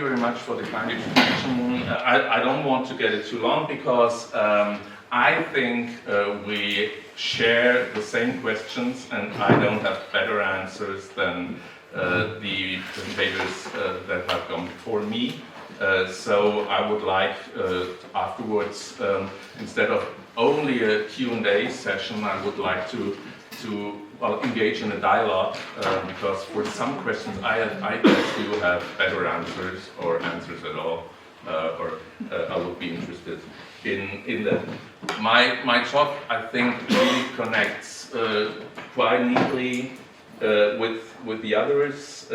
you very much for the kind introduction. I don't want to get it too long because I think we share the same questions, and I don't have better answers than the presentators that have gone before me. So I would like afterwards, instead of only a Q&A session, I would like to engage in a dialogue, because for some questions I guess you have better answers or answers at all, or I would be interested in that. My talk, I think, really connects quite neatly with the others.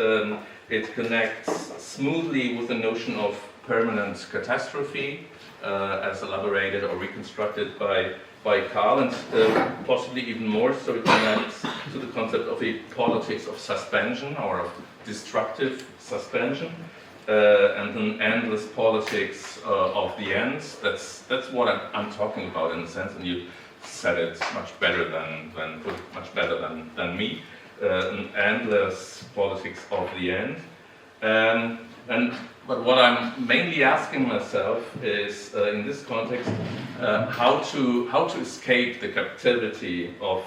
It connects smoothly with the notion of permanent catastrophe, as elaborated or reconstructed by Karl, and possibly even more so it connects to the concept of a politics of suspension or of destructive suspension, and an endless politics of the ends. That's what I'm talking about in a sense, and you said it much better than me. An endless politics of the end. But what I'm mainly asking myself is, in this context, how to escape the captivity of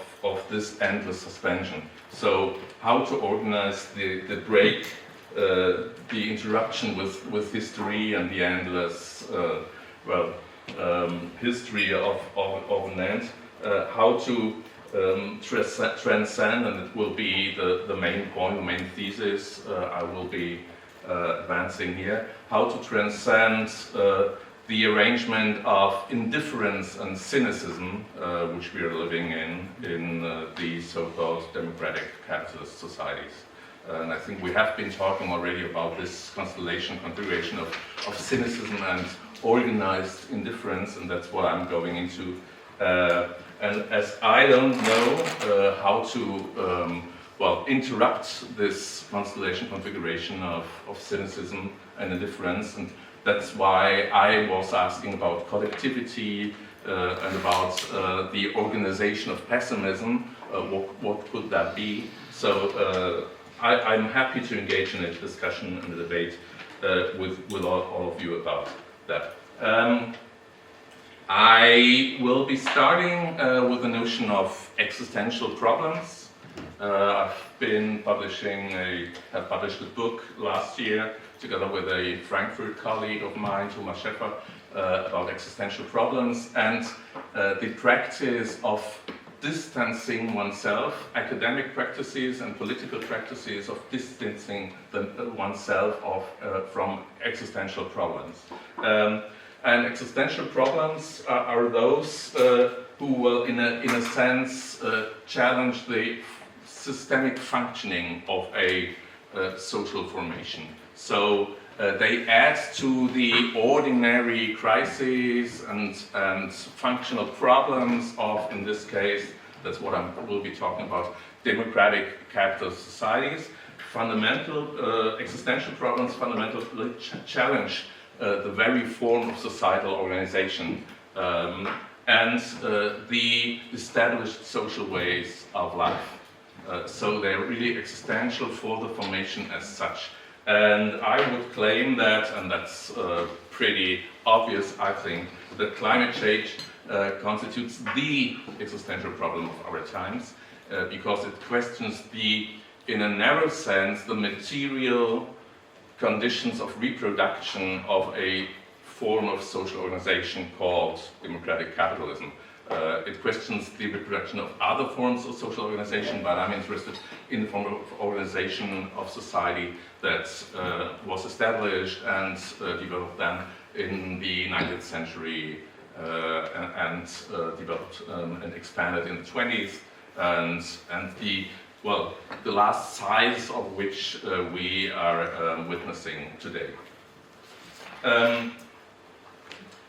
this endless suspension. So how to organize the break, the interruption with history and the endless history of an end. How to transcend, and it will be the main point, the main thesis I will be advancing here, how to transcend the arrangement of indifference and cynicism which we are living in the so-called democratic capitalist societies. And I think we have been talking already about this configuration of cynicism and organized indifference, and that's what I'm going into. And as I don't know how to interrupt this constellation configuration of cynicism and indifference, and that's why I was asking about collectivity and about the organization of pessimism. What could that be? So I'm happy to engage in a discussion and a debate with all of you about that. I will be starting with the notion of existential problems. I've been published a book last year together with a Frankfurt colleague of mine, Thomas Schäfer, about existential problems and the practice of distancing oneself, academic practices and political practices of distancing oneself from existential problems. And existential problems are those who will, in a sense, challenge the systemic functioning of a social formation. So they add to the ordinary crises and functional problems of, in this case, that's what I will be talking about, democratic capitalist societies. Fundamental existential problems fundamentally challenge the very form of societal organization and the established social ways of life. So they're really existential for the formation as such. And I would claim that, and that's pretty obvious, I think, that climate change constitutes the existential problem of our times, because it questions in a narrow sense, the material conditions of reproduction of a form of social organization called democratic capitalism. It questions the reproduction of other forms of social organization, but I'm interested in the form of organization of society that was established and developed then in the 19th century and developed and expanded in the 20th, and the last size of which we are witnessing today.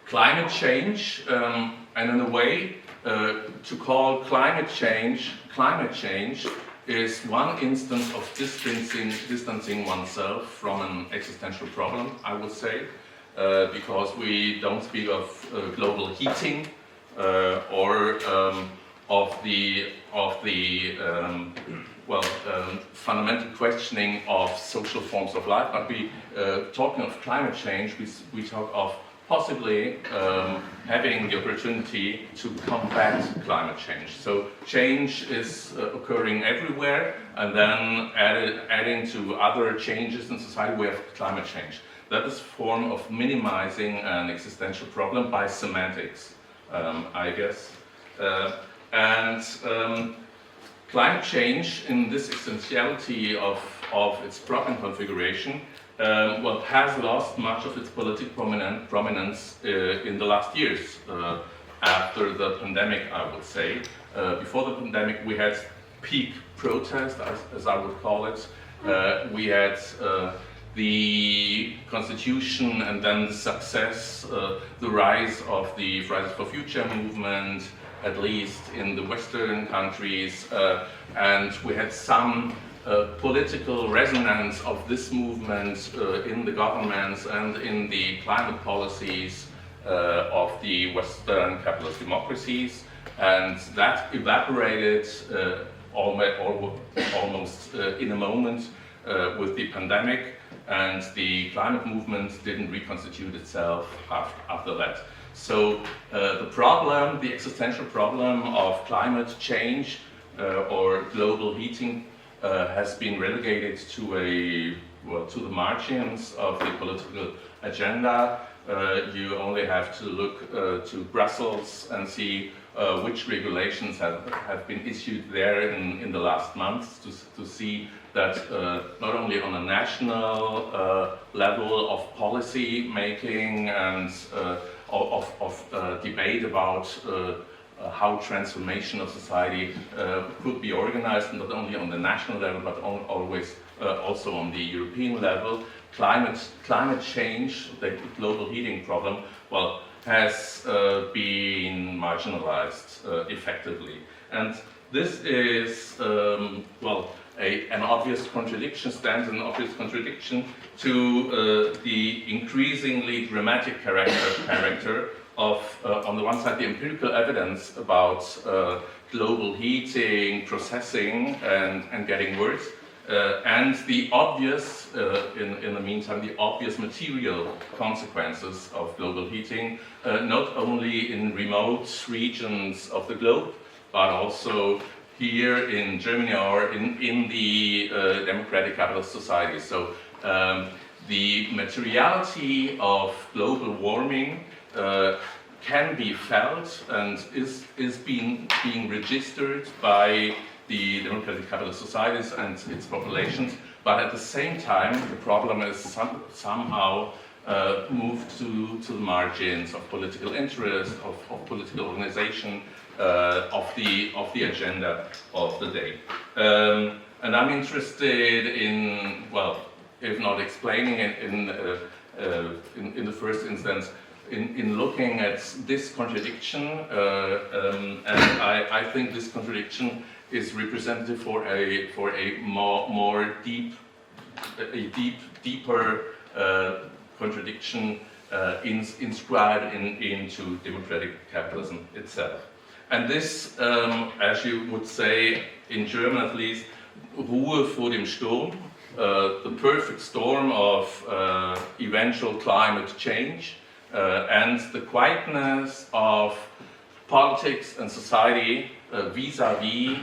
Climate change, and in a way, to call climate change is one instance of distancing oneself from an existential problem, I would say, because we don't speak of global heating or of the fundamental questioning of social forms of life, but we, talking of climate change, we talk of possibly having the opportunity to combat climate change. So change is occurring everywhere, and then adding to other changes in society, we have climate change. That is a form of minimizing an existential problem by semantics, I guess. Climate change, in this essentiality of its problem configuration, has lost much of its political prominence in the last years, after the pandemic, I would say. Before the pandemic, we had peak protest, as I would call it. We had the constitution, and then the success, the rise of the Fridays for Future movement, at least in the Western countries, and we had some political resonance of this movement in the governments and in the climate policies of the Western capitalist democracies, and that evaporated almost in a moment with the pandemic, and the climate movement didn't reconstitute itself after that. So the existential problem of climate change or global heating has been relegated to the margins of the political agenda. You only have to look to Brussels and see which regulations have been issued there in the last months to see that not only on a national level of policy making and of debate about how transformation of society could be organized, not only on the national level, but always also on the European level. Climate change, the global heating problem, has been marginalized effectively. And this is, an obvious contradiction, stands in an obvious contradiction to the increasingly dramatic character of, on the one side, the empirical evidence about global heating, processing, and getting worse, and the obvious, in the meantime, the obvious material consequences of global heating, not only in remote regions of the globe, but also here in Germany or in the democratic capitalist society. So the materiality of global warming can be felt and is being registered by the democratic capitalist societies and its populations, but at the same time the problem is somehow moved to the margins of political interest, of political organization, of the agenda of the day. And I'm interested in, if not explaining it in the first instance, in looking at this contradiction, and I think this contradiction is representative for a more deeper contradiction inscribed into democratic capitalism itself. And this, as you would say in German at least, Ruhe vor dem Sturm, the perfect storm of eventual climate change, and the quietness of politics and society vis-à-vis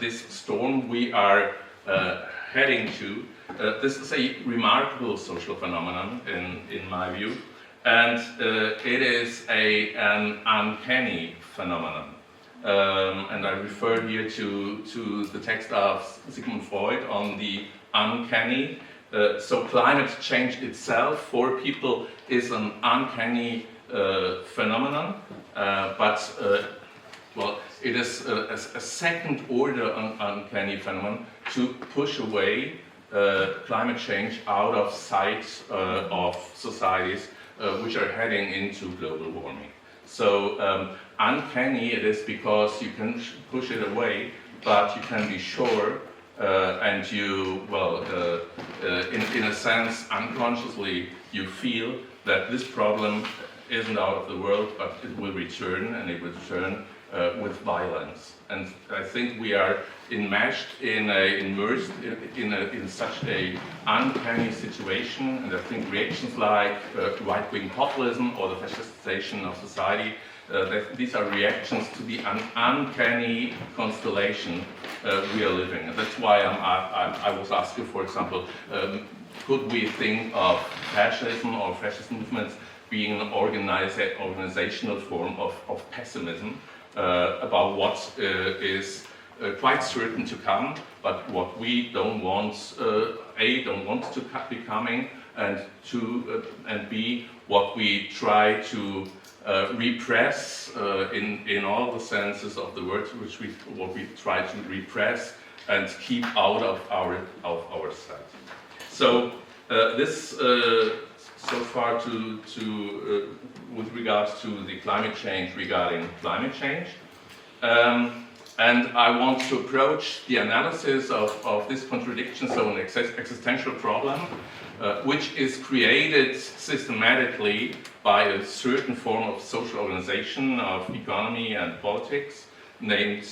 this storm we are heading to. This is a remarkable social phenomenon in my view, and it is an uncanny phenomenon. And I refer here to the text of Sigmund Freud on the uncanny. So climate change itself for people is an uncanny phenomenon, but it is a second order uncanny phenomenon to push away climate change out of sight of societies which are heading into global warming. So uncanny it is because you can push it away, but you can be sure and you, in a sense, unconsciously, you feel that this problem isn't out of the world, but it will return, and it will return with violence. And I think we are immersed in such a uncanny situation, and I think reactions like right-wing populism or the fascistization of society, these are reactions to the uncanny constellation we are living. And that's why I was asking, for example, could we think of fascism or fascist movements being an organizational form of pessimism about what is quite certain to come, but what we don't want, don't want to be coming, and B, what we try to repress in all the senses of the word, what we try to repress and keep out of our sight. So this so far with regards to the climate change, regarding climate change. And I want to approach the analysis of this contradiction, so an existential problem, which is created systematically by a certain form of social organization of economy and politics, named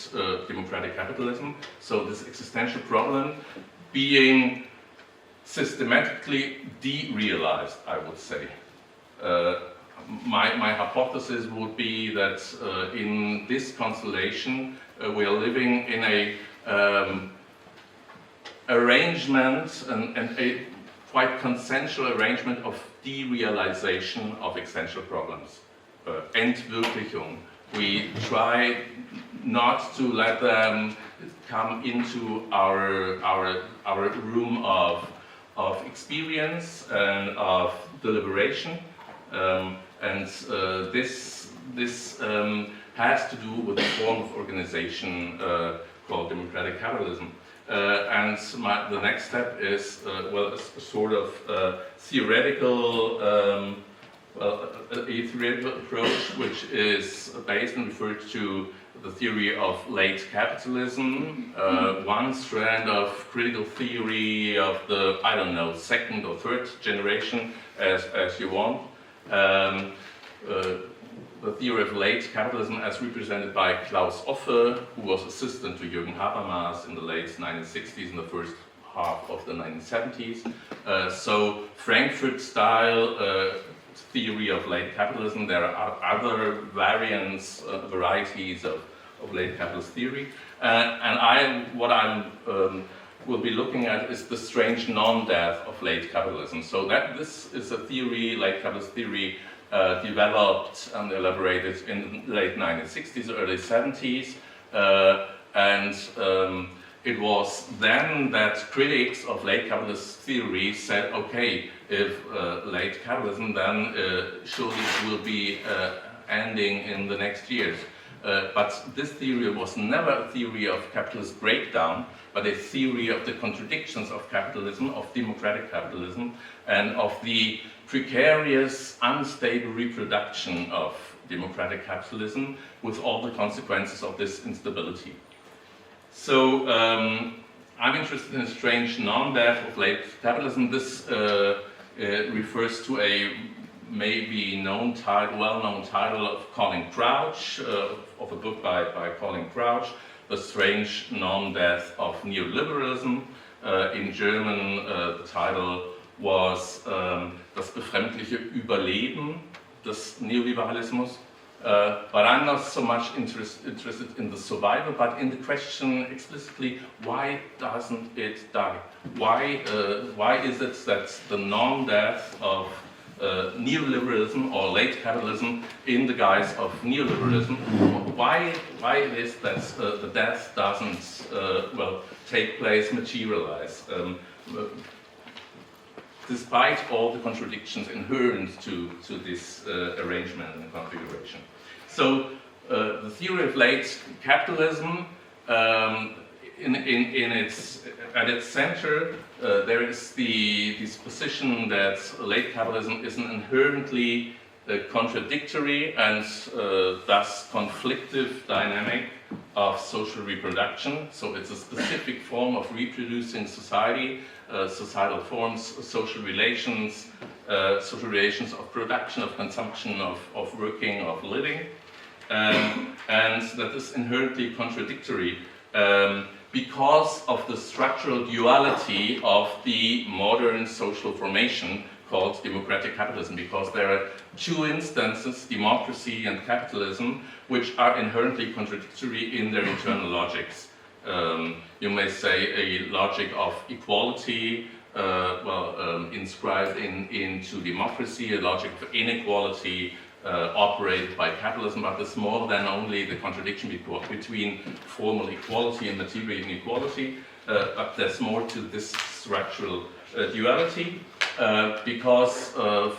democratic capitalism. So this existential problem being systematically derealized, I would say. My hypothesis would be that in this constellation we are living in a arrangement and a quite consensual arrangement of derealization of existential problems. Entwirklichung. We try not to let them come into our room of experience and of deliberation, and this has to do with a form of organization called democratic capitalism. And the next step is well, a sort of theoretical approach, which is based and referred to the theory of late capitalism, one strand of critical theory of the, I don't know, second or third generation, as you want. The theory of late capitalism as represented by Klaus Offe, who was assistant to Jürgen Habermas in the late 1960s and the first half of the 1970s. So Frankfurt-style theory of late capitalism. There are other variants, varieties of late capitalist theory. And what I will be looking at is the strange non-death of late capitalism. So this is a theory, late capitalist theory, developed and elaborated in the late 1960s, early 70s, and it was then that critics of late capitalist theory said, okay, if late capitalism, then surely it will be ending in the next years. But this theory was never a theory of capitalist breakdown, but a theory of the contradictions of capitalism, of democratic capitalism, and of the precarious, unstable reproduction of democratic capitalism with all the consequences of this instability. So I'm interested in a strange non-death of late capitalism. This refers to a maybe well-known title of Colin Crouch, of a book by Colin Crouch, The Strange Non-Death of Neoliberalism. In German, the title was Das befremdliche Überleben des Neoliberalismus. But I'm not so much interested in the survival, but in the question explicitly, why doesn't it die? Why is it that the non-death of neoliberalism or late capitalism in the guise of neoliberalism, why it is that the death doesn't take place, materialize, despite all the contradictions inherent to this arrangement and configuration. So the theory of late capitalism, at its center, there is this position that late capitalism is an inherently contradictory and thus conflictive dynamic of social reproduction. So it's a specific form of reproducing society, societal forms, social relations of production, of consumption, of working, of living. and that is inherently contradictory because of the structural duality of the modern social formation called democratic capitalism, because there are two instances, democracy and capitalism, which are inherently contradictory in their internal logics. You may say a logic of equality, inscribed into democracy, a logic of inequality operated by capitalism, but there's more than only the contradiction between formal equality and material inequality, but there's more to this structural duality, because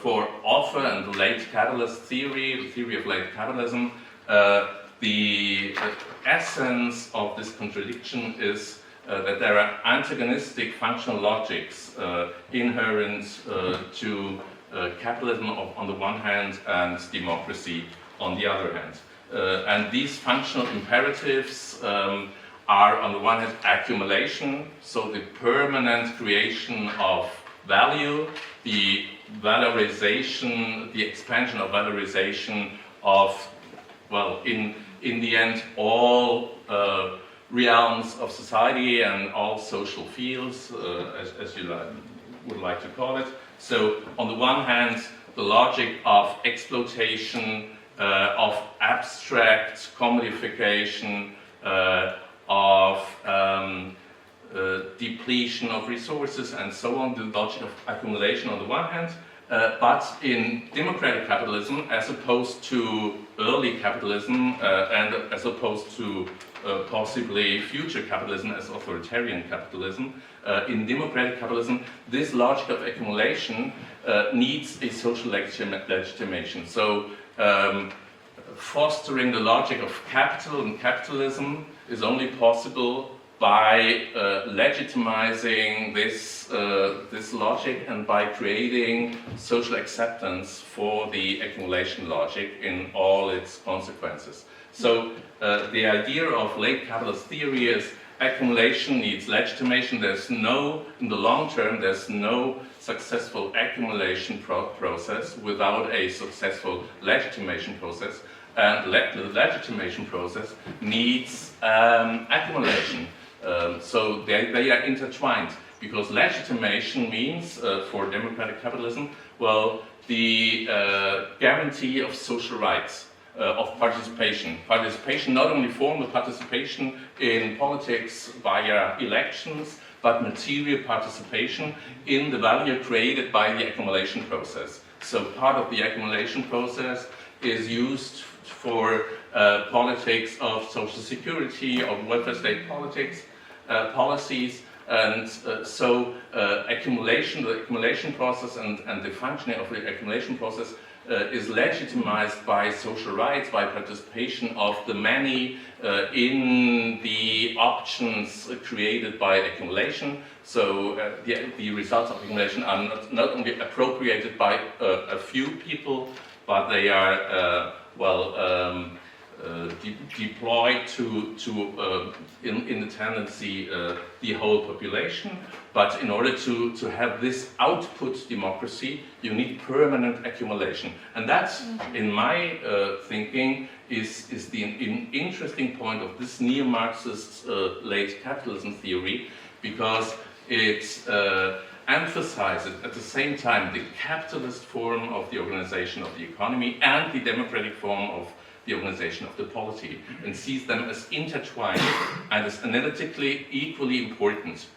for offer and late capitalist theory, the theory of late capitalism, the essence of this contradiction is that there are antagonistic functional logics inherent to capitalism on the one hand and democracy on the other hand. And these functional imperatives are on the one hand accumulation, so the permanent creation of value, the valorization, the expansion of valorization of, well, in the end, all realms of society and all social fields, as you would like to call it. So, on the one hand, the logic of exploitation, of abstract commodification, of depletion of resources and so on, the logic of accumulation on the one hand, but in democratic capitalism, as opposed to early capitalism and as opposed to possibly future capitalism as authoritarian capitalism, in democratic capitalism, this logic of accumulation needs a social legitimation. So, fostering the logic of capital and capitalism is only possible by legitimizing this logic and by creating social acceptance for the accumulation logic in all its consequences. So the idea of late capitalist theory is accumulation needs legitimation. There's no, in the long term, there's no successful accumulation process without a successful legitimation process. And the legitimation process needs accumulation. So they are intertwined, because legitimation means, for democratic capitalism, well, the guarantee of social rights, of participation. Participation, not only formal participation in politics via elections, but material participation in the value created by the accumulation process. So part of the accumulation process is used for politics of social security, of welfare state politics, policies, and so the accumulation process and the functioning of the accumulation process is legitimized by social rights, by participation of the many in the options created by accumulation. So the results of accumulation are not only appropriated by a few people, but they are deployed in the tendency the whole population. But in order to have this output democracy, you need permanent accumulation. And that's, in my thinking, is the interesting point of this neo-Marxist late capitalism theory, because it emphasizes at the same time the capitalist form of the organization of the economy and the democratic form of the organization of the polity, and sees them as intertwined and as analytically equally important.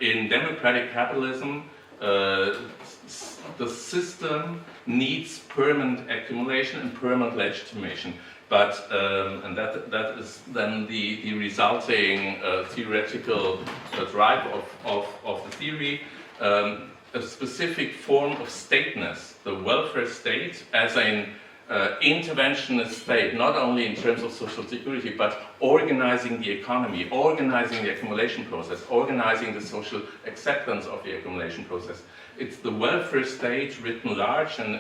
In democratic capitalism, the system needs permanent accumulation and permanent legitimation. But and that is then the resulting theoretical drive of the theory, a specific form of stateness, the welfare state, as an interventionist state, not only in terms of social security, but organizing the economy, organizing the accumulation process, organizing the social acceptance of the accumulation process. It's the welfare state written large and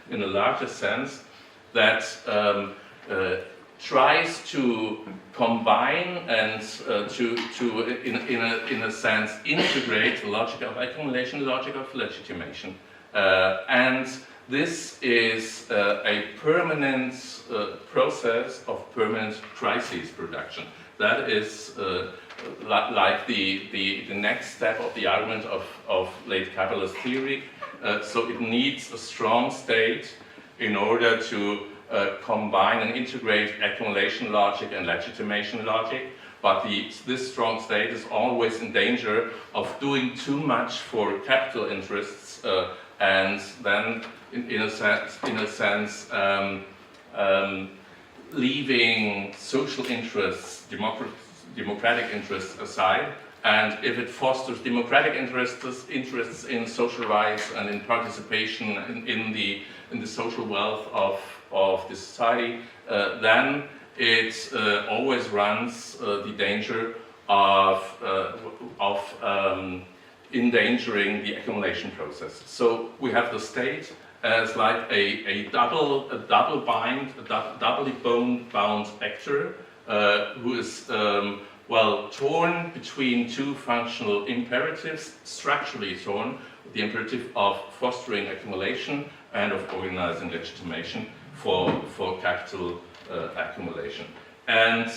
in a larger sense that tries to combine and in a sense integrate the logic of accumulation, the logic of legitimation, and this is a permanent process of permanent crisis production. That is like the next step of the argument of late capitalist theory. So it needs a strong state in order to combine and integrate accumulation logic and legitimation logic. But this strong state is always in danger of doing too much for capital interests and then, in a sense, leaving social interests, democratic interests aside. And if it fosters democratic interests in social rights and in participation in the social wealth of the society, then it always runs the danger of endangering the accumulation process. So we have the state as like a doubly bound actor who is torn between two functional imperatives, structurally torn, the imperative of fostering accumulation and of organizing legitimation for capital accumulation. And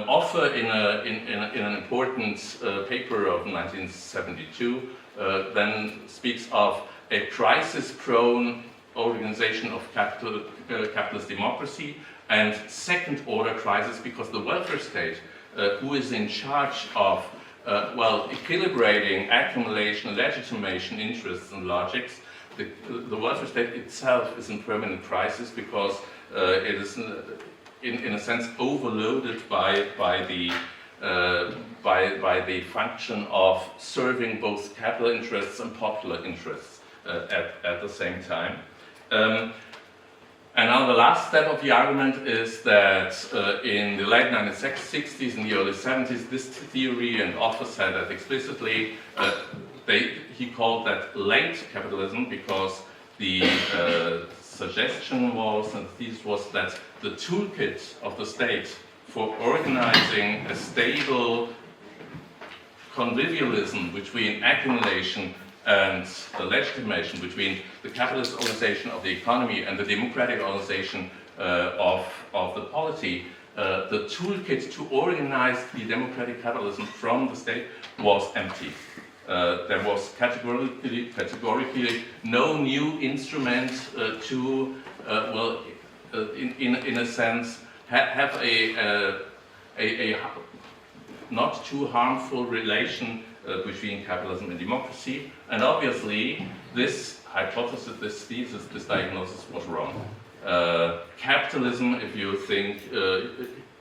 Offer, in an important paper of 1972, then speaks of a crisis-prone organization of capitalist democracy and second-order crisis, because the welfare state, who is in charge of equilibrating accumulation, legitimation, interests, and logics, the welfare state itself is in permanent crisis because it is, in a sense, overloaded by the function of serving both capital interests and popular interests at the same time. And now the last step of the argument is that in the late 1960s and the early 70s, this theory, and Offer said that explicitly, he called that late capitalism because the suggestion was, and the thesis was, that the toolkit of the state for organizing a stable convivialism between accumulation and the legitimation, between the capitalist organization of the economy and the democratic organization of the polity, the toolkit to organize the democratic capitalism from the state was empty. There was categorically no new instrument to, in a sense, have a not too harmful relation between capitalism and democracy. And obviously, this hypothesis, this thesis, this diagnosis was wrong. Capitalism, if you think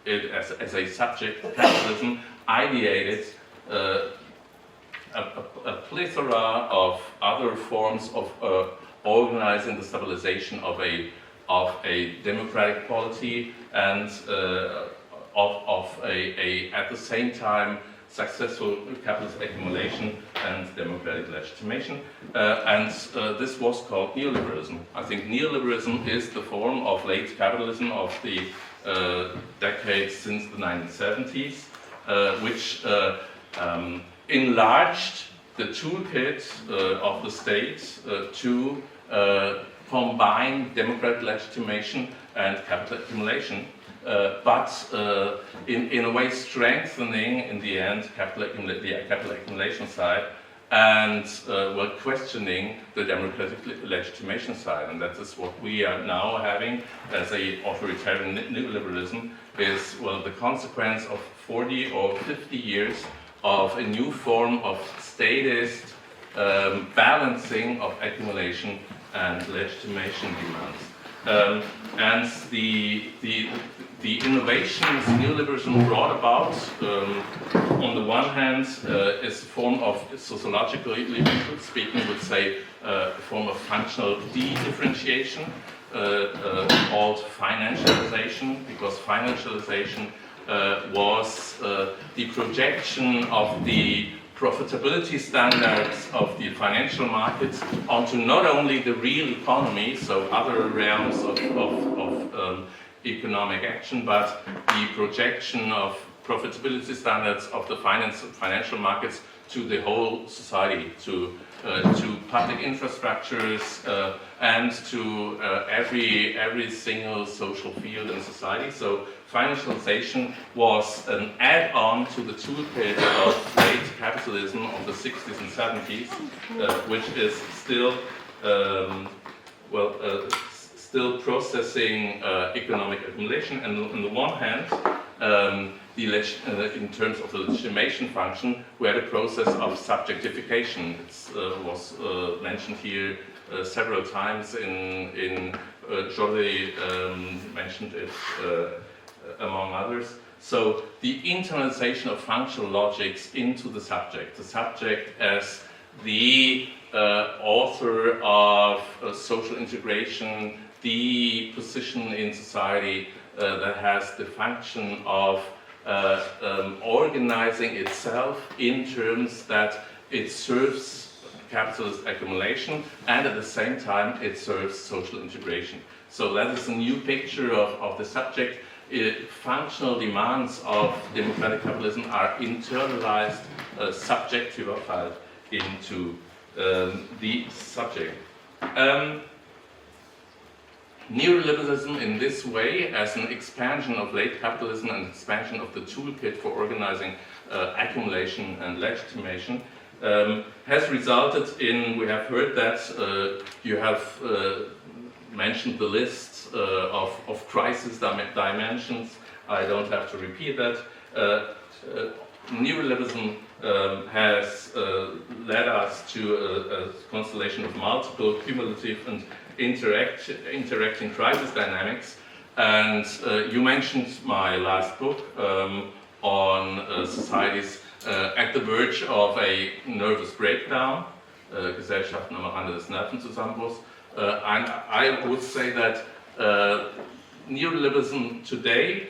it as a subject, capitalism ideated a plethora of other forms of organizing the stabilization of a democratic polity and of a at the same time successful capitalist accumulation and democratic legitimation, and this was called neoliberalism. I think neoliberalism is the form of late capitalism of the decades since the 1970s, which enlarged the toolkit of the state to combine democratic legitimation and capital accumulation, but in a way strengthening, in the end, the capital accumulation side, and questioning the democratic legitimation side. And that is what we are now having as a authoritarian neoliberalism, is, the consequence of 40 or 50 years of a new form of statist balancing of accumulation and legitimation demands. And the innovations neoliberalism brought about, on the one hand, is a form of, sociologically speaking, would say, a form of functional de-differentiation called financialization, because financialization was the projection of the profitability standards of the financial markets onto not only the real economy, so other realms of economic action, but the projection of profitability standards of the financial markets to the whole society, to public infrastructures and to every single social field in society. So financialization was an add-on to the toolkit of late capitalism of the 60s and 70s, which is still still processing economic accumulation. And on the one hand, in terms of the legitimation function, we had a process of subjectification. It was mentioned here several times in Jordi mentioned it among others. So the internalization of functional logics into the subject as the author of social integration, the position in society that has the function of organizing itself in terms that it serves capitalist accumulation and at the same time it serves social integration. So that is a new picture of the subject. Functional demands of democratic capitalism are internalized, subjectified into the subject. Neoliberalism in this way, as an expansion of late capitalism and expansion of the toolkit for organizing accumulation and legitimation, has resulted in, we have heard that, you have mentioned the list of crisis dimensions. I don't have to repeat that. Neoliberalism has led us to a constellation of multiple cumulative and interacting crisis dynamics, and you mentioned my last book on societies at the verge of a nervous breakdown, Gesellschaften am Rande des Nervenzusammenbruchs, and I would say that neoliberalism today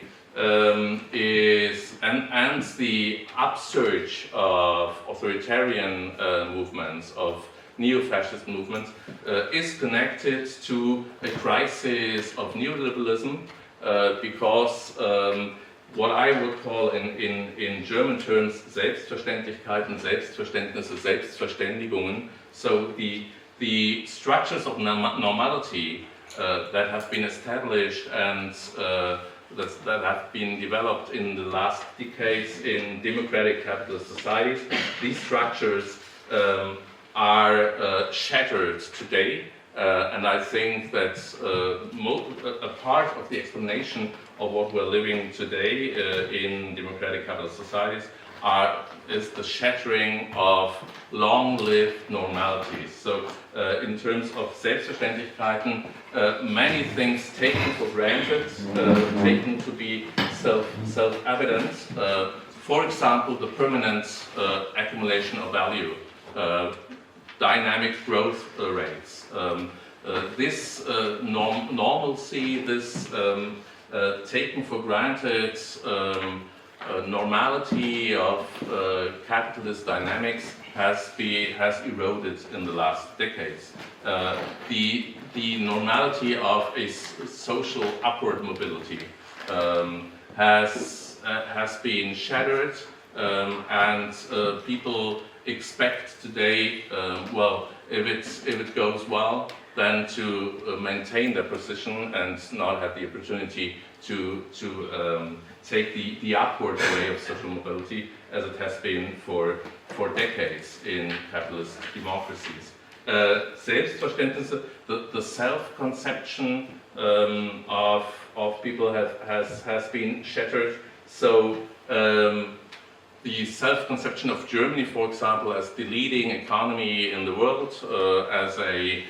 is and the upsurge of authoritarian movements, of neo-fascist movements, is connected to a crisis of neoliberalism because what I would call in German terms Selbstverständlichkeiten, Selbstverständnisse, Selbstverständigungen, so the structures of normality that have been established and that have been developed in the last decades in democratic capitalist societies, these structures are shattered today, and I think that a part of the explanation of what we're living today in democratic capitalist societies is the shattering of long-lived normalities. So in terms of Selbstverständlichkeiten, many things taken for granted, taken to be self-evident, for example, the permanent accumulation of value, dynamic growth rates. This normalcy, this taken for granted normality of capitalist dynamics has eroded in the last decades. The normality of a social upward mobility has been shattered, and people expect today, well, if it goes well, then to maintain their position and not have the opportunity to take the upward way of social mobility as it has been for decades in capitalist democracies. Selbstverständnisse, the self-conception of people has been shattered. So the self-conception of Germany, for example, as the leading economy in the world, as a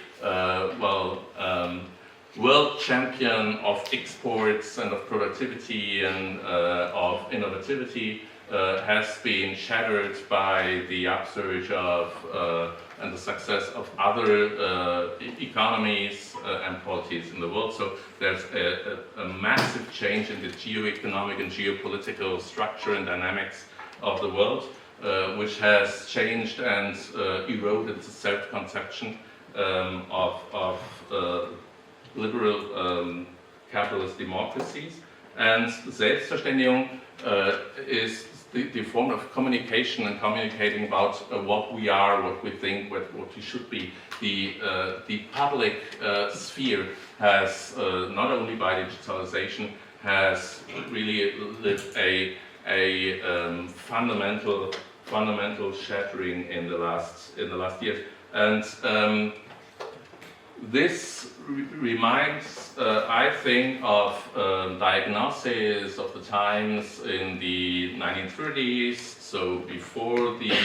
world champion of exports and of productivity and of innovativity, has been shattered by the upsurge of and the success of other economies and polities in the world. So there's a massive change in the geo-economic and geopolitical structure and dynamics of the world, which has changed and eroded the self-conception of liberal capitalist democracies. And Selbstverständigung is the form of communication and communicating about what we are, what we think, what we should be. The public sphere has, not only by digitalization, has really lived a fundamental shattering in the last years, and this reminds, I think, of diagnoses of the times in the 1930s, so before the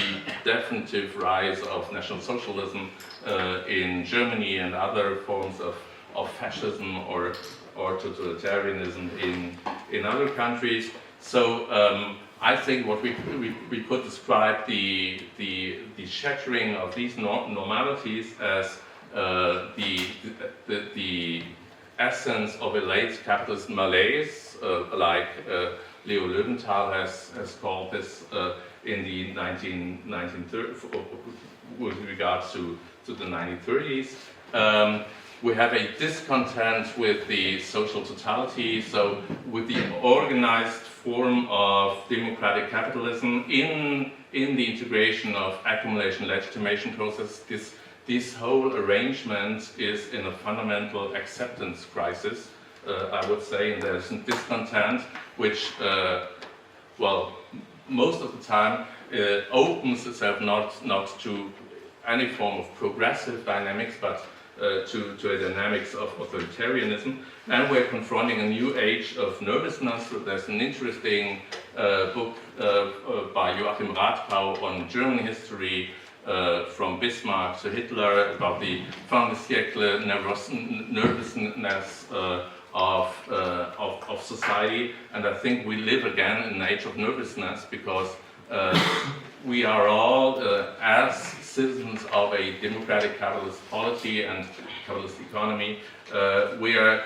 definitive rise of National Socialism in Germany and other forms of fascism or totalitarianism in other countries. So I think what we could describe the shattering of these normalities as the essence of a late capitalist malaise, like Leo Löwenthal has called this in the 1930s, with regards to the 1930s. We have a discontent with the social totality, so with the organized form of democratic capitalism in the integration of accumulation legitimation process. This whole arrangement is in a fundamental acceptance crisis, I would say, and there's some discontent which, well, most of the time opens itself not to any form of progressive dynamics, but to a dynamics of authoritarianism. And we're confronting a new age of nervousness. There's an interesting book by Joachim Rathkau on German history, from Bismarck to Hitler, about the fin de siècle nervousness of society. And I think we live again in an age of nervousness because we are all, as citizens of a democratic capitalist polity and capitalist economy, we are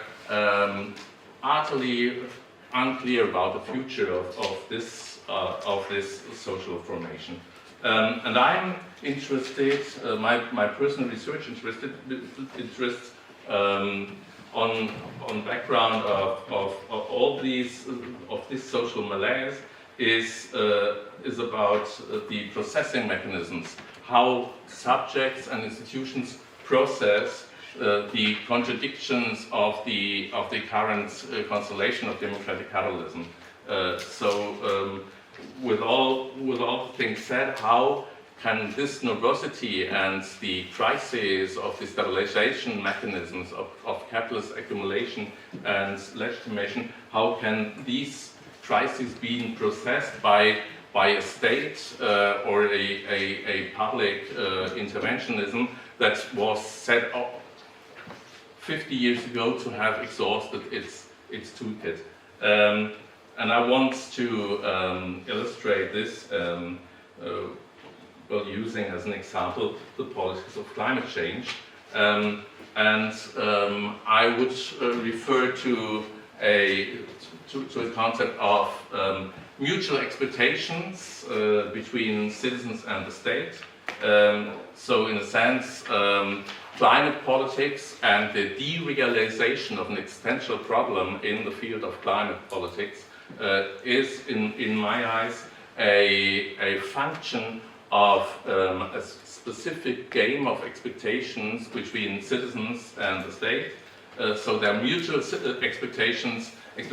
utterly unclear about the future of this social formation. And I'm interested, my personal research interests on background of all these of this social malaise is about the processing mechanisms, how subjects and institutions process the contradictions of the current constellation of democratic capitalism. With all things said, how can this nervosity and the crisis of the stabilization mechanisms of capitalist accumulation and legitimation, how can these crises be processed by a state or a public interventionism that was set up 50 years ago to have exhausted its toolkit? And I want to illustrate this using as an example the politics of climate change. I would refer to a concept of mutual expectations between citizens and the state. So in a sense, climate politics and the derealization of an existential problem in the field of climate politics is, in my eyes, a function of a specific game of expectations between citizens and the state. So there are mutual expectations of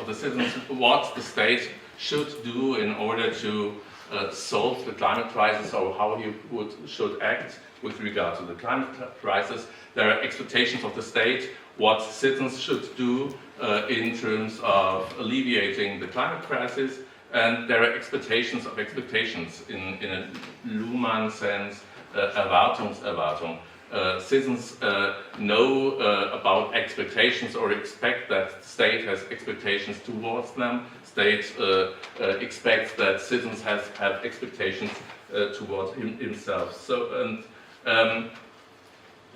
the citizens, what the state should do in order to solve the climate crisis, or how he should act with regard to the climate crisis. There are expectations of the state, what citizens should do in terms of alleviating the climate crisis, and there are expectations of expectations in a Luhmann sense, Erwartungserwartung. Citizens know about expectations or expect that the state has expectations towards them. State expects that citizens have expectations towards himself. So, and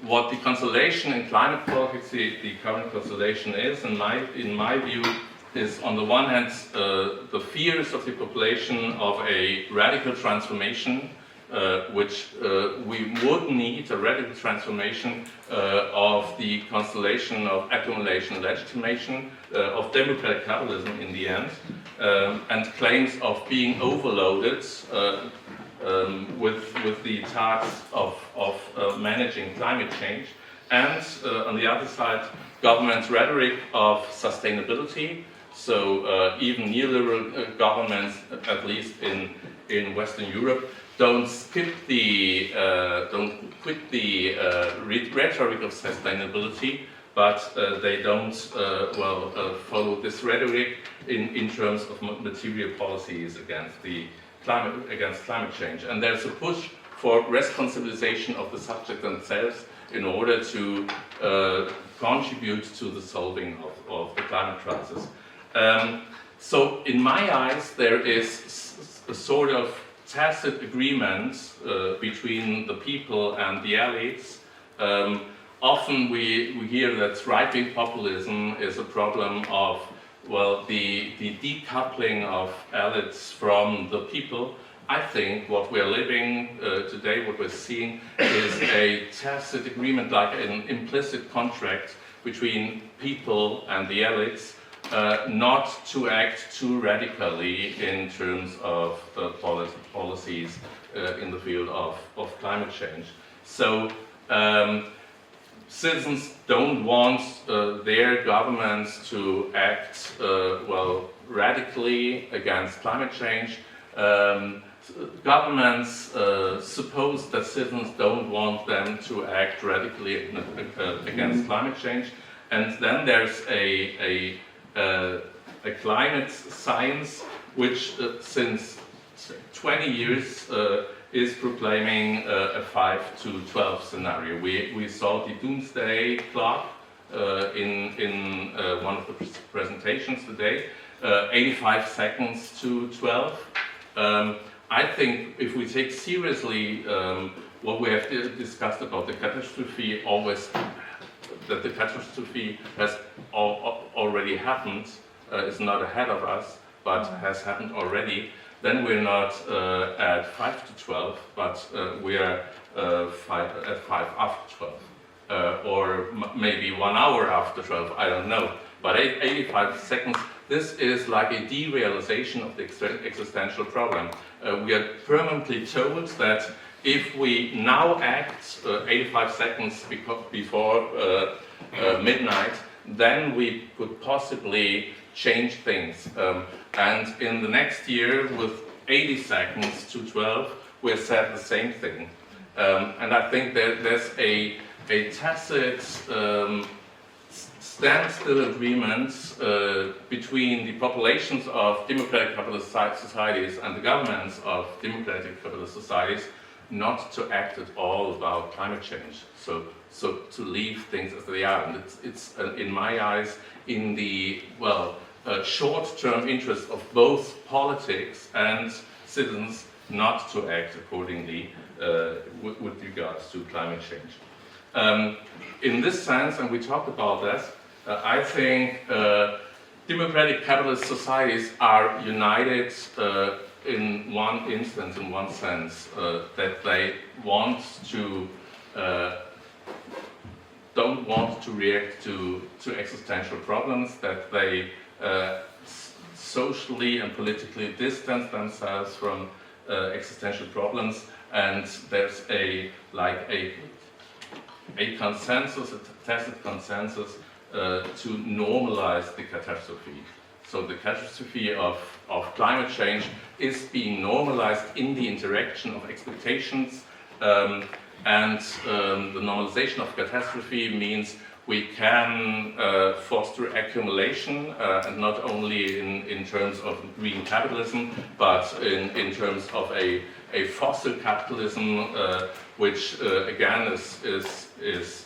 what the constellation in climate politics, the current constellation is, in my view, is on the one hand the fears of the population of a radical transformation, which we would need a radical transformation of the constellation of accumulation and legitimation of democratic capitalism in the end. and claims of being overloaded with the task of managing climate change, and on the other side, government's rhetoric of sustainability. So even neoliberal governments, at least in Western Europe, don't quit the rhetoric of sustainability, but they don't follow this rhetoric in terms of material policies against climate change. And there's a push for responsibilization of the subject themselves in order to contribute to the solving of the climate crisis. So in my eyes, there is a sort of tacit agreement between the people and the elites. Often we hear that right-wing populism is a problem of, well, the decoupling of elites from the people. I think what we're living today, what we're seeing, is a tacit agreement, like an implicit contract between people and the elites, not to act too radically in terms of policies in the field of climate change. So citizens don't want their governments to act radically against climate change. Governments suppose that citizens don't want them to act radically against climate change, and then there's a climate science which since 20 years is proclaiming a 5 to 12 scenario. We saw the doomsday clock in one of the presentations today, 85 seconds to 12. I think if we take seriously what we have discussed about the catastrophe, that the catastrophe has already happened, is not ahead of us, but has happened already, then we're not at 5 to 12, but we are at 5 after 12, or maybe 1 hour after 12, I don't know. But 85 seconds, this is like a derealization of the existential problem. We are permanently told that if we now act 85 seconds before midnight, then we could possibly change things. And in the next year, with 80 seconds to 12, we said the same thing. And I think there's a tacit standstill agreement between the populations of democratic capitalist societies and the governments of democratic capitalist societies not to act at all about climate change. So to leave things as they are. And it's in my eyes, in the short-term interest of both politics and citizens not to act accordingly with regards to climate change. In this sense, and we talked about that, I think democratic capitalist societies are united in one instance, in one sense, that they don't want to react to existential problems, that they socially and politically distance themselves from existential problems, and there's a consensus, a tacit consensus to normalize the catastrophe. So the catastrophe of climate change is being normalized in the interaction of expectations, and the normalization of catastrophe means we can foster accumulation, and not only in terms of green capitalism, but in terms of a fossil capitalism, which again is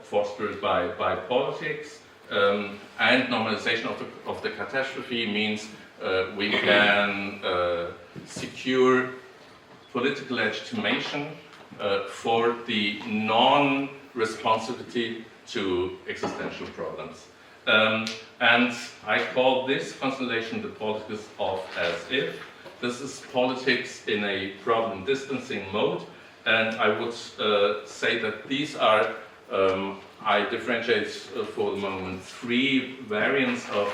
fostered by politics. And normalization of the catastrophe means we can secure political legitimation for the non-responsivity to existential problems. And I call this constellation the politics of as if. This is politics in a problem distancing mode, and I would say that these are I differentiate for the moment 3 variants of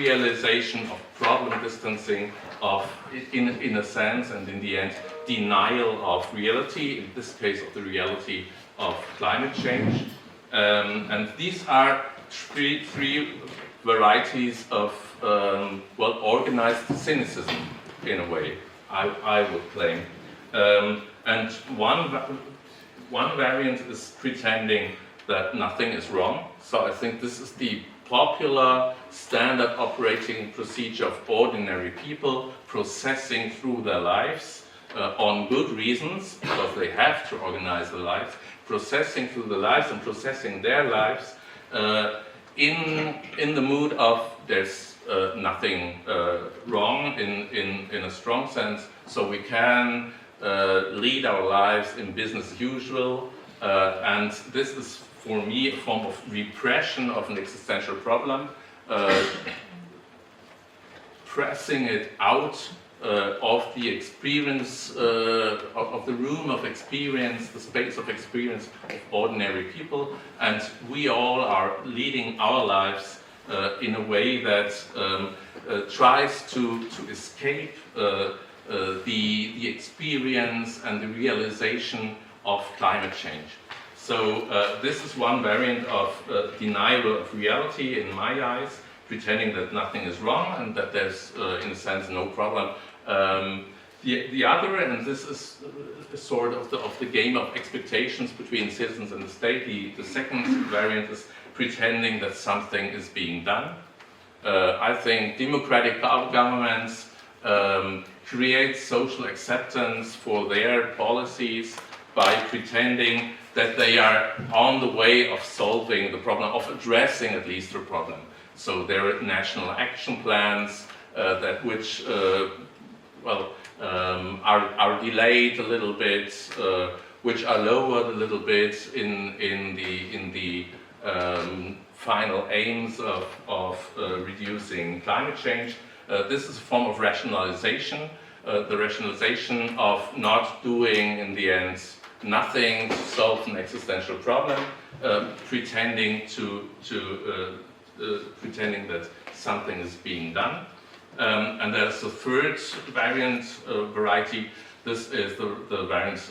trivialization of problem distancing, of, in a sense, and in the end, denial of reality, in this case of the reality of climate change. And these are three varieties of well-organized cynicism, in a way, I would claim. And one variant is pretending that nothing is wrong. So I think this is the popular standard operating procedure of ordinary people processing through their lives on good reasons, because they have to organize their lives, processing through their lives and processing their lives in the mood of there's nothing wrong in a strong sense, so we can lead our lives in business as usual, and this is for me a form of repression of an existential problem, pressing it out of the experience, of the room of experience, the space of experience of ordinary people, and we all are leading our lives in a way that tries to escape the experience and the realization of climate change. So this is one variant of denial of reality in my eyes, pretending that nothing is wrong and that there's, in a sense, no problem. The other, and this is sort of the game of expectations between citizens and the state, the second variant is pretending that something is being done. I think democratic governments create social acceptance for their policies by pretending that they are on the way of solving the problem, of addressing at least the problem. So there are national action plans that which are delayed a little bit, which are lowered a little bit in the final aims of reducing climate change. This is a form of rationalization, the rationalization of not doing in the end nothing to solve an existential problem, pretending pretending that something is being done. And there's a third variety. This is the variant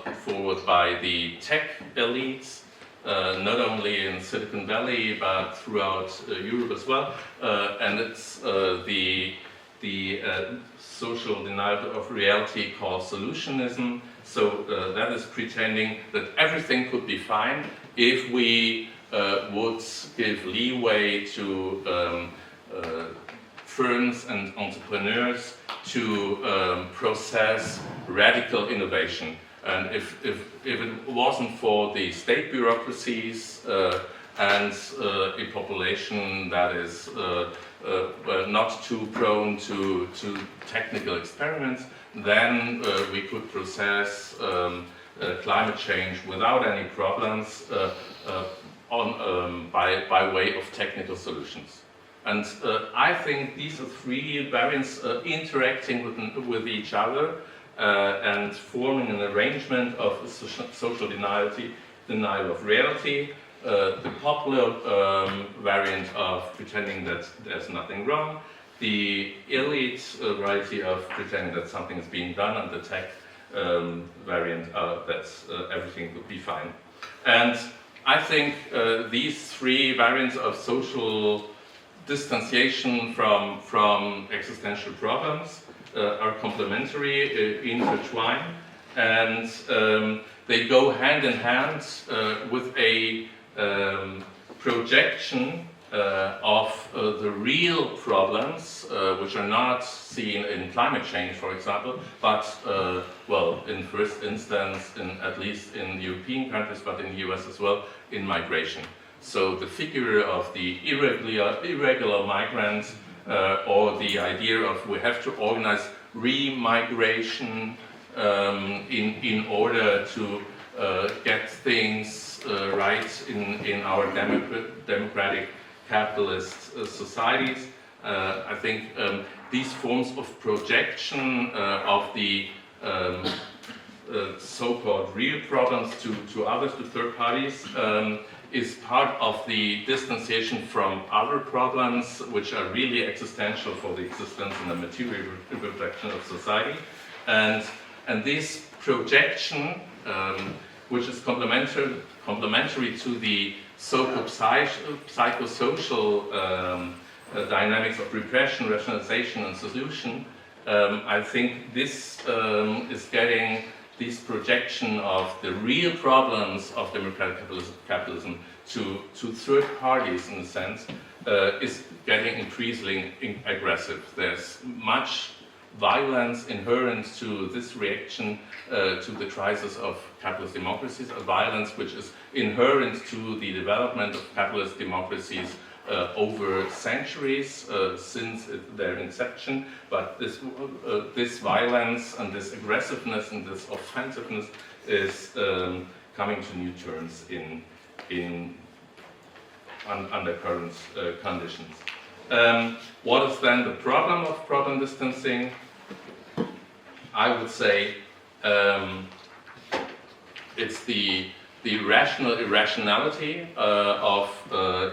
put forward by the tech elites, not only in Silicon Valley but throughout Europe as well. And it's the social denial of reality called solutionism. So that is pretending that everything could be fine if we would give leeway to firms and entrepreneurs to process radical innovation. And if it wasn't for the state bureaucracies and a population that is not too prone to technical experiments, then we could process climate change without any problems by way of technical solutions. And I think these are three variants interacting with each other and forming an arrangement of social denial of reality, the popular variant of pretending that there's nothing wrong, the elite variety of pretending that something is being done, and the tech variant that everything could be fine. And I think these three variants of social distanciation from existential problems are complementary, intertwined, and they go hand in hand with a projection of the real problems, which are not seen in climate change, for example, but, in first instance, at least in European countries, but in the US as well, in migration. So the figure of the irregular migrant, or the idea of we have to organize re-migration in order to get things right in our democratic capitalist societies. I think these forms of projection of the so-called real problems to others, to third parties, is part of the distanciation from other problems which are really existential for the existence and the material reproduction of society. And this projection, which is complementary to the so-called psychosocial dynamics of repression, rationalization, and solution, I think this is getting this projection of the real problems of democratic capitalism to third parties, in a sense, is getting increasingly aggressive. There's much violence inherent to this reaction to the crisis of capitalist democracies, a violence which is inherent to the development of capitalist democracies over centuries since their inception, but this violence and this aggressiveness and this offensiveness is coming to new terms under current conditions. What is then the problem of problem distancing? I would say it's the rational irrationality of,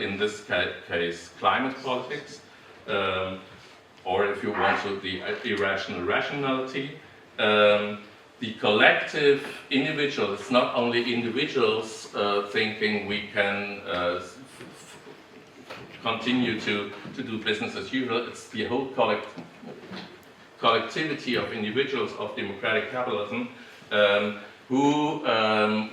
in this case, climate politics, or if you want to, the irrational rationality. The collective individual, it's not only individuals thinking we can continue to do business as usual, it's the whole collectivity of individuals of democratic capitalism who,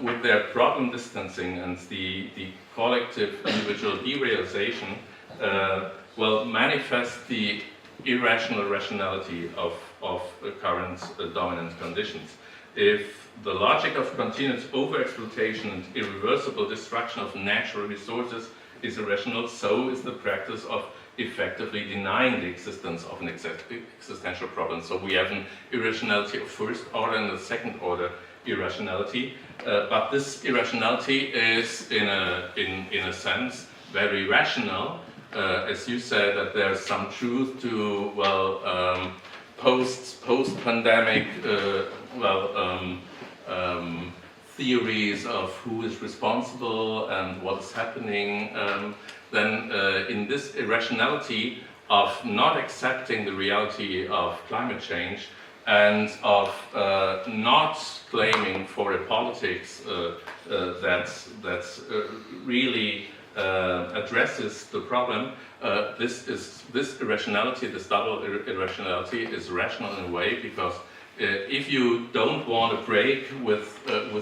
with their problem distancing and the collective individual derealization, will manifest the irrational rationality of current dominant conditions. If the logic of continuous overexploitation and irreversible destruction of natural resources is irrational, so is the practice of effectively denying the existence of an existential problem. So we have an irrationality of first order and a second order irrationality, but this irrationality is in a sense very rational. As you said, that there's some truth to post-pandemic theories of who is responsible and what is happening. Then in this irrationality of not accepting the reality of climate change and of not claiming for a politics that really addresses the problem, this irrationality, this double irrationality, is rational in a way, because if you don't want to break with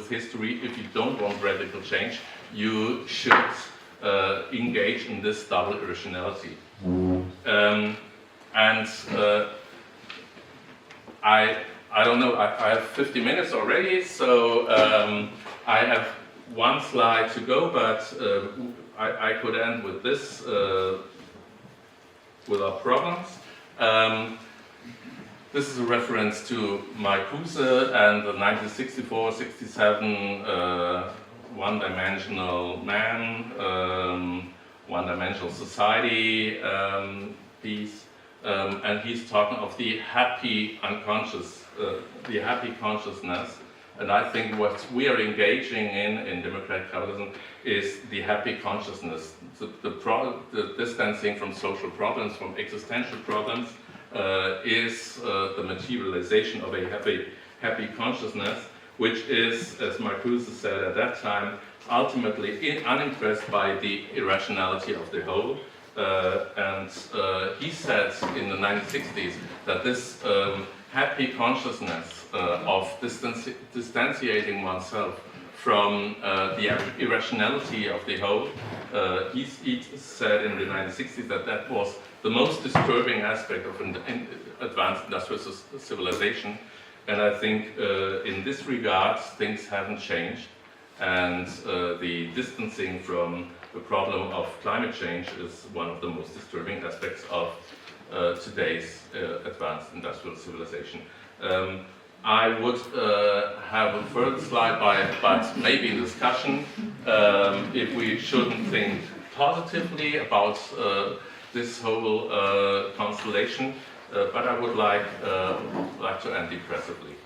history, if you don't want radical change, you should engage in this double irrationality. I don't know, I have 50 minutes already, so I have one slide to go, but I could end with this, without problems. This is a reference to Marcuse and the 1964-67 one-dimensional man, one-dimensional society piece. And he's talking of the happy unconscious, the happy consciousness. And I think what we are engaging in democratic capitalism is the happy consciousness, the distancing from social problems, from existential problems, is the materialization of a happy consciousness, which is, as Marcuse said at that time, ultimately unimpressed by the irrationality of the whole. And he said in the 1960s that this happy consciousness of distanciating oneself from the irrationality of the whole, he said in the 1960s that was the most disturbing aspect of an advanced industrial civilization. And I think in this regard, things haven't changed. And the distancing from the problem of climate change is one of the most disturbing aspects of today's advanced industrial civilization. I would have a further slide, but maybe in discussion, if we shouldn't think positively about this whole constellation, but I would like to end depressively.